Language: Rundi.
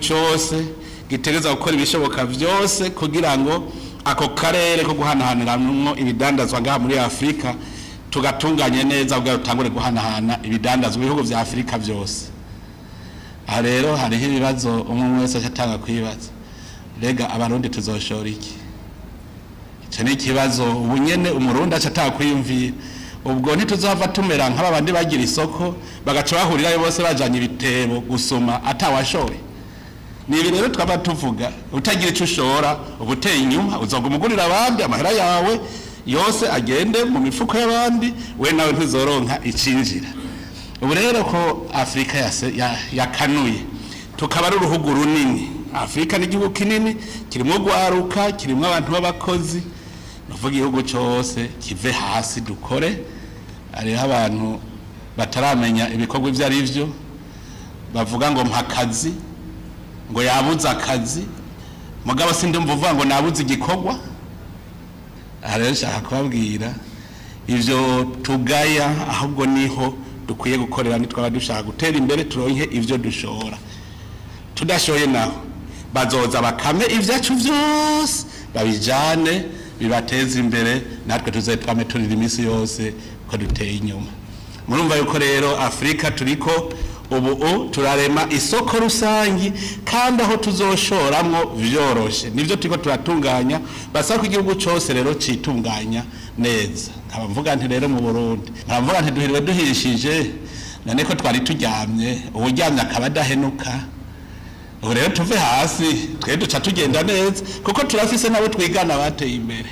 cyose gitereza gukora ibishoboka byose kugira ngo ako karere ko guhanahaniramwo ibidandazwa ngaha muri Afrika tugatunganye neza kugira utangure guhanahana ibidandazwa ibihugu vya Afrika byose. Aha rero hariho ibibazo umwe wese atanga kwibaza, rega abarundi tuzoshora iki? Ico ni ikibazo ubunyene umurundi atanga kwiyumvira. Ubwo ntituzava tumera nk'aba bandi bagira isoko bagaca bahurira bose bajanye ibitebo gusoma atawashoye. Ni ibi rero twaba tuvuga, utagira ico ushora ubuteye inyuma uzogumugurira abandi amahera yawe yose agende mu mifuko y'abandi, we nawe ntuzoronka icinjira. Ubu rero ko Afrika yakanuye tukaba ari uruhugu runini. Afrika ni igihugu kinini kirimo gwaruka, kirimo abantu b'abakozi. Nuvuga igihugu cyose kive hasi dukore. Ariho abantu bataramenya ibikorwa ivyo ari byo, bavuga ngo mpakazi, ngo yabuze akazi, mugabo sindumva uvuga ngo nabuze igikorwa. Rero nshaka kubabwira ivyo tugaya ahubwo niho dukwiye gukorera, nitwaba dushaka gutera imbere turonke ivyo dushora. Tudashoye naho bazoza bakame ivyacu vyose babijane bibateza imbere, natwe tuzetwame turira imisi yose ko duteye inyuma. Murumva yuko rero Afrika turiko ubu turarema isoko rusangi kandi aho tuzoshoramwo vyoroshe. Nivyo turiko turatunganya, basa ko igihugu cyose rero citunganya neza. Nkaba mvuga nti rero mu Burundi, nkaba mvuga nti duhiriwe duhishije, none ko twari turyamye, uburyamye akaba adahenuka. Ubu rero tuve hasi twe duca tugenda neza kuko turafise nabo twigana bateye imbere.